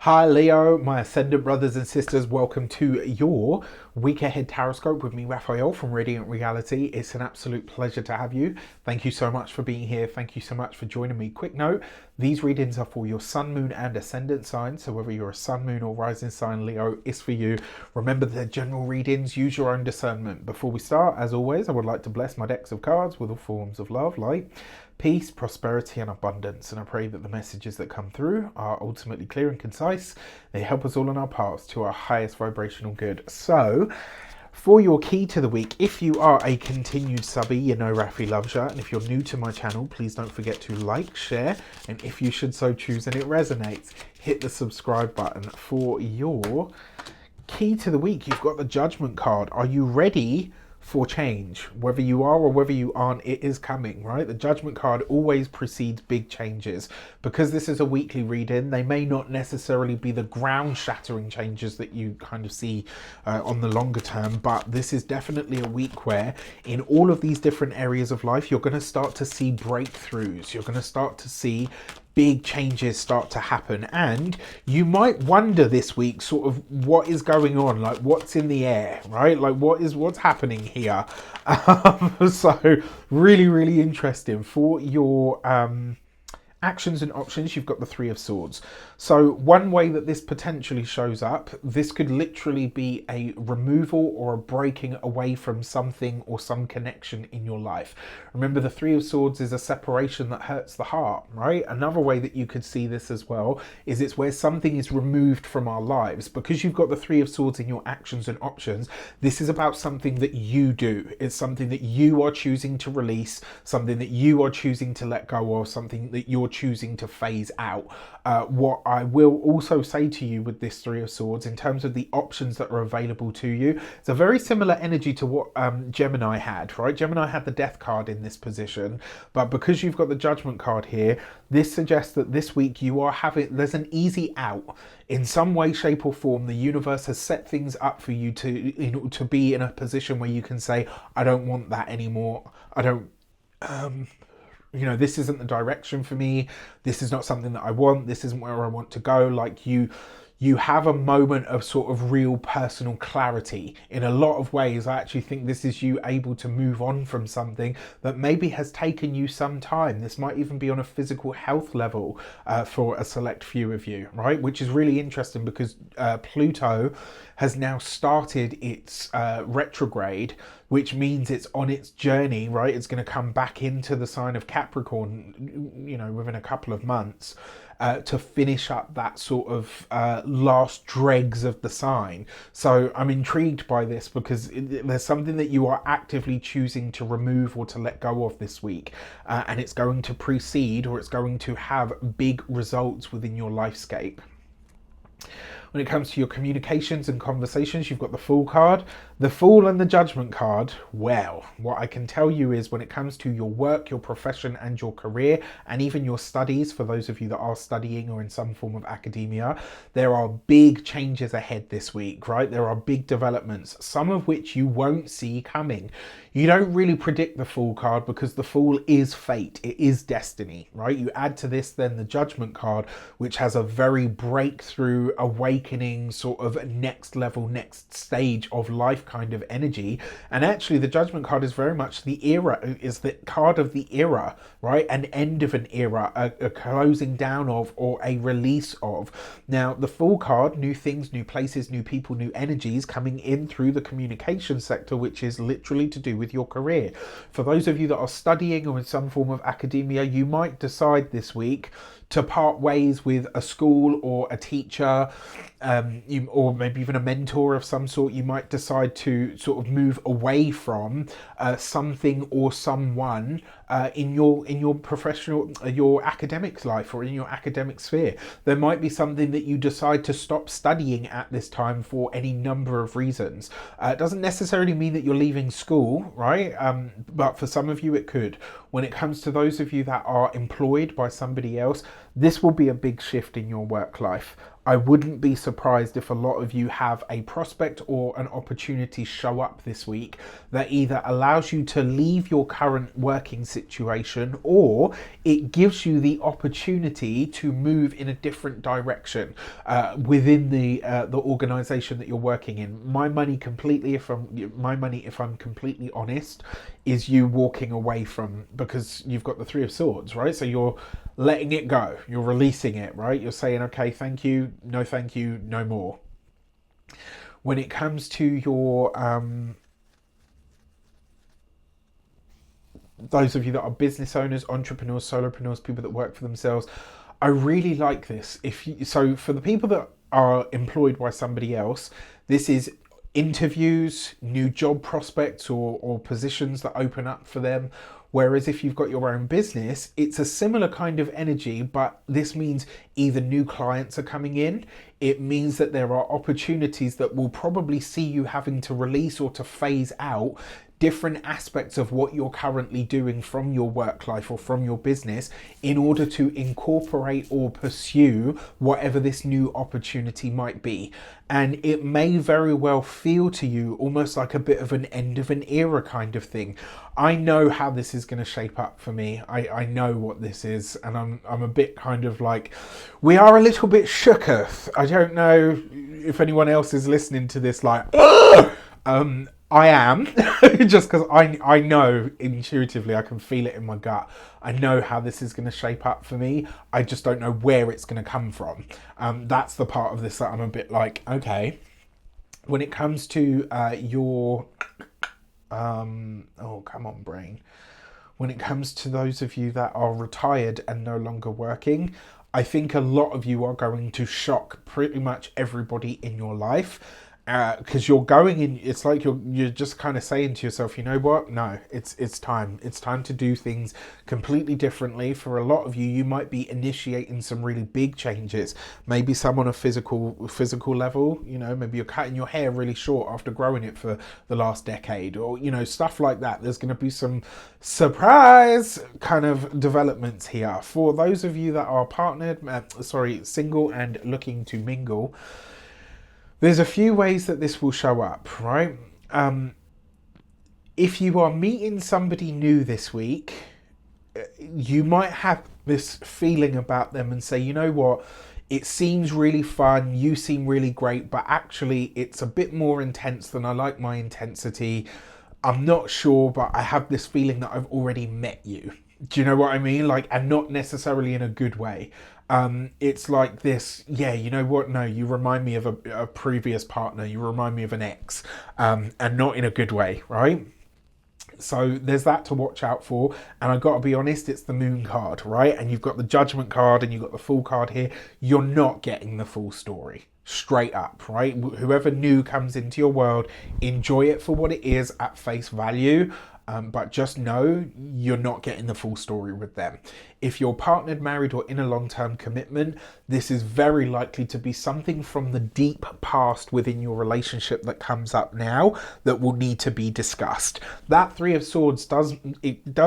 Hi Leo, my ascendant brothers and sisters, welcome to your week ahead tarot with me, Raphael from Reydiant Reality. It's an absolute pleasure to have you. Thank you so much for being here. Thank you so much for joining me. Quick note, these readings are for your sun, moon and ascendant sign. So whether you're a sun, moon or rising sign, Leo is for you. Remember the general readings, use your own discernment. Before we start, as always, I would like to bless my decks of cards with all forms of love, light, peace, prosperity and abundance, and I pray that the messages that come through are ultimately clear and concise. They help us all on our paths to our highest vibrational good. So for your key to the week, if you are a continued subby, you know Rafi loves you, and if you're new to my channel, please don't forget to like, share, and if you should so choose and it resonates, hit the subscribe button. For your key to the week, you've got the Judgment card. Are you ready for change? Whether you are or whether you aren't, it is coming, right? The Judgment card always precedes big changes. Because this is a weekly reading, they may not necessarily be the ground shattering changes that you kind of see on the longer term, but this is definitely a week where in all of these different areas of life, you're going to start to see breakthroughs. You're going to start to see big changes start to happen, and you might wonder this week sort of what is going on, like what's in the air, right? Like what's happening here. So really interesting. For your actions and options, you've got the Three of Swords. So one way that this potentially shows up, this could literally be a removal or a breaking away from something or some connection in your life. Remember, the Three of Swords is a separation that hurts the heart, right? Another way that you could see this as well is it's where something is removed from our lives. Because you've got the Three of Swords in your actions and options, this is about something that you do. It's something that you are choosing to release, something that you are choosing to let go of, something that you're choosing to phase out. What I will also say to you with this Three of Swords, in terms of the options that are available to you, it's a very similar energy to what Gemini had, right? Gemini had the Death card in this position, but because you've got the Judgment card here, this suggests that this week there's an easy out. In some way, shape or form, the universe has set things up for you to be in a position where you can say, I don't want that anymore. I don't, this isn't the direction for me. This is not something that I want. This isn't where I want to go. Like you have a moment of sort of real personal clarity. In a lot of ways, I actually think this is you able to move on from something that maybe has taken you some time. This might even be on a physical health level for a select few of you, right? Which is really interesting because Pluto has now started its retrograde, which means it's on its journey, right? It's going to come back into the sign of Capricorn, within a couple of months. To finish up that sort of last dregs of the sign. So I'm intrigued by this because there's something that you are actively choosing to remove or to let go of this week, and it's going to precede, or it's going to have big results within your lifescape. When it comes to your communications and conversations, you've got the Fool card. The Fool and the Judgment card, well, what I can tell you is when it comes to your work, your profession and your career, and even your studies, for those of you that are studying or in some form of academia, there are big changes ahead this week, right? There are big developments, some of which you won't see coming. You don't really predict the Fool card because the Fool is fate, it is destiny, right? You add to this then the Judgment card, which has a very breakthrough, awakening, sort of next level, next stage of life kind of energy. And actually the Judgment card is very much the card of the era, right? An end of an era, a closing down of, or a release of. Now the Fool card, new things, new places, new people, new energies coming in through the communication sector, which is literally to do with your career. For those of you that are studying or in some form of academia, you might decide this week to part ways with a school or a teacher, or maybe even a mentor of some sort. You might decide to sort of move away from something or someone in your professional, your academic life or in your academic sphere. There might be something that you decide to stop studying at this time for any number of reasons. It doesn't necessarily mean that you're leaving school, right? But for some of you it could. When it comes to those of you that are employed by somebody else, This will be a big shift in your work life. I wouldn't be surprised if a lot of you have a prospect or an opportunity show up this week that either allows you to leave your current working situation, or it gives you the opportunity to move in a different direction within the organization that you're working in. My money, if I'm completely honest, is you walking away from, because you've got the Three of Swords, right? So you're letting it go, you're releasing it, right? You're saying, okay, thank you, no more. When it comes to your those of you that are business owners, entrepreneurs, solopreneurs, people that work for themselves, I really like this. So for the people that are employed by somebody else, this is interviews, new job prospects, or positions that open up for them. Whereas if you've got your own business, it's a similar kind of energy, but this means either new clients are coming in, it means that there are opportunities that will probably see you having to release or to phase out different aspects of what you're currently doing from your work life or from your business in order to incorporate or pursue whatever this new opportunity might be. And it may very well feel to you almost like a bit of an end of an era kind of thing. I know how this is going to shape up for me. I know what this is, and I'm a bit kind of like, we are a little bit shooketh. I don't know if anyone else is listening to this like, I am, just because I know intuitively, I can feel it in my gut. I know how this is going to shape up for me. I just don't know where it's going to come from. That's the part of this that I'm a bit like, okay. When it comes to your, oh, come on, brain. When it comes to those of you that are retired and no longer working, I think a lot of you are going to shock pretty much everybody in your life. Because you're going in, it's like you're just kind of saying to yourself, you know what? No, it's time. It's time to do things completely differently. For a lot of you, you might be initiating some really big changes. Maybe some on a physical level. You know, maybe you're cutting your hair really short after growing it for the last decade, or stuff like that. There's going to be some surprise kind of developments here. For those of you that are single and looking to mingle. There's a few ways that this will show up, right? If you are meeting somebody new this week, you might have this feeling about them and say, you know what, it seems really fun, you seem really great, but actually it's a bit more intense than I like my intensity. I'm not sure, but I have this feeling that I've already met you. Do you know what I mean? Like, and not necessarily in a good way. It's like this, yeah, you know what? No, you remind me of a previous partner. You remind me of an ex, and not in a good way, right? So there's that to watch out for. And I got to be honest, it's the Moon card, right? And you've got the Judgment card and you've got the Fool card here. You're not getting the full story. Straight up, right? Whoever new comes into your world, enjoy it for what it is at face value. But just know you're not getting the full story with them. If you're partnered, married, or in a long-term commitment, this is very likely to be something from the deep past within your relationship that comes up now that will need to be discussed. That Three of Swords does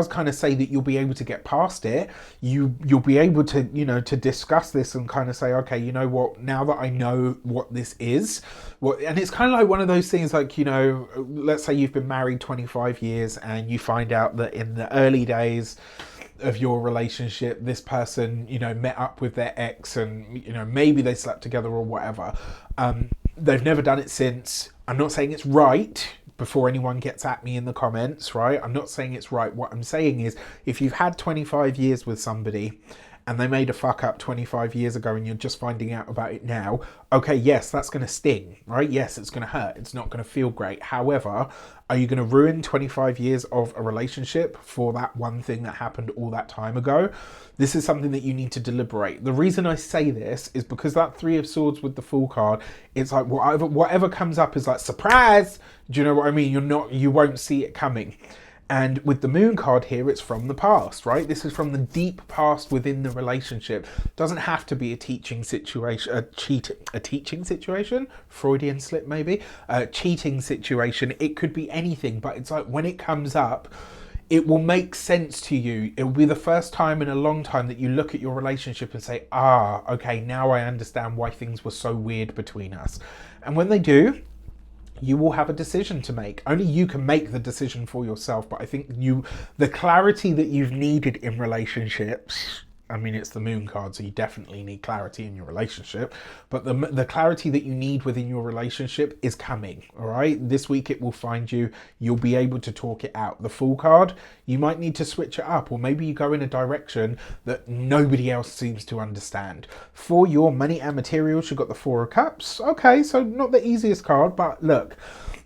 kind of say that you'll be able to get past it. You'll be able to, to discuss this and kind of say, okay, you know what, now that I know what this is, and it's kind of like one of those things like, let's say you've been married 25 years and you find out that in the early days of your relationship, this person, met up with their ex and, maybe they slept together or whatever. They've never done it since. I'm not saying it's right, before anyone gets at me in the comments, right? I'm not saying it's right. What I'm saying is, if you've had 25 years with somebody and they made a fuck up 25 years ago and you're just finding out about it now, okay, yes, that's going to sting, right? Yes, it's going to hurt. It's not going to feel great. However, are you going to ruin 25 years of a relationship for that one thing that happened all that time ago? This is something that you need to deliberate. The reason I say this is because that Three of Swords with the Fool card, it's like whatever comes up is like, surprise! Do you know what I mean? You won't see it coming. And with the Moon card here, it's from the past, right? This is from the deep past within the relationship. Doesn't have to be a teaching situation, a teaching situation, Freudian slip maybe, a cheating situation. It could be anything, but it's like when it comes up, it will make sense to you. It will be the first time in a long time that you look at your relationship and say, ah, okay, now I understand why things were so weird between us. And when they do, you will have a decision to make. Only you can make the decision for yourself. But I think the clarity that you've needed in relationships, I mean, it's the moon card, so you definitely need clarity in your relationship. But the clarity that you need within your relationship is coming, all right? This week it will find you. You'll be able to talk it out. The Fool card, you might need to switch it up, or maybe you go in a direction that nobody else seems to understand. For your money and materials, you've got the Four of Cups. Okay, so not the easiest card, but look,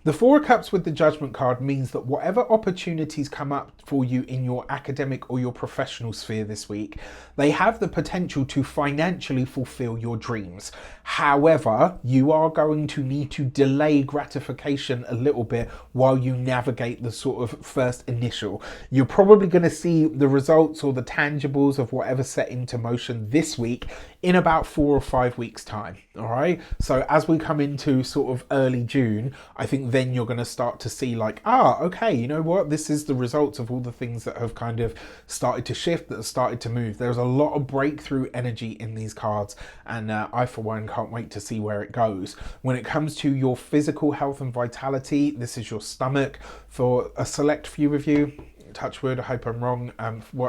the Four of Cups with the Judgment card means that whatever opportunities come up for you in your academic or your professional sphere this week, they have the potential to financially fulfill your dreams. However, you are going to need to delay gratification a little bit while you navigate the sort of first initial. You're probably going to see the results or the tangibles of whatever set into motion this week in about 4 or 5 weeks time. All right. So as we come into sort of early June, I think then you're going to start to see like, okay, you know what? This is the results of all the things that have kind of started to shift, that have started to move. There's a lot of breakthrough energy in these cards. And I, for one, can't wait to see where it goes. When it comes to your physical health and vitality, this is your stomach. For a select few of you, touch wood, I hope I'm wrong,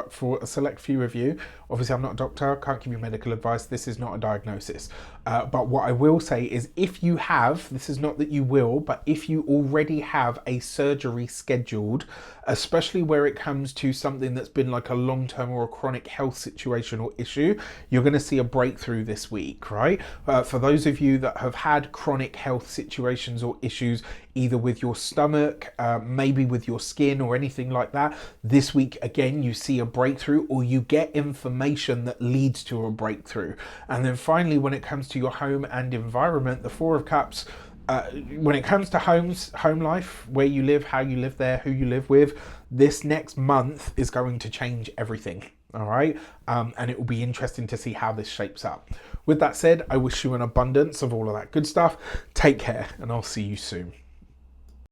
for a select few of you, obviously I'm not a doctor, can't give you medical advice, this is not a diagnosis, but what I will say is if you have, this is not that you will, but if you already have a surgery scheduled, especially where it comes to something that's been like a long-term or a chronic health situation or issue, you're going to see a breakthrough this week, right? For those of you that have had chronic health situations or issues, either with your stomach, maybe with your skin or anything like that, this week again you see a breakthrough, or you get information that leads to a breakthrough. And then finally, when it comes to your home and environment, the Four of Cups, when it comes to home life, where you live, how you live there, who you live with, this next month is going to change everything. All right. And it will be interesting to see how this shapes up. With that said, I wish you an abundance of all of that good stuff. Take care, and I'll see you soon.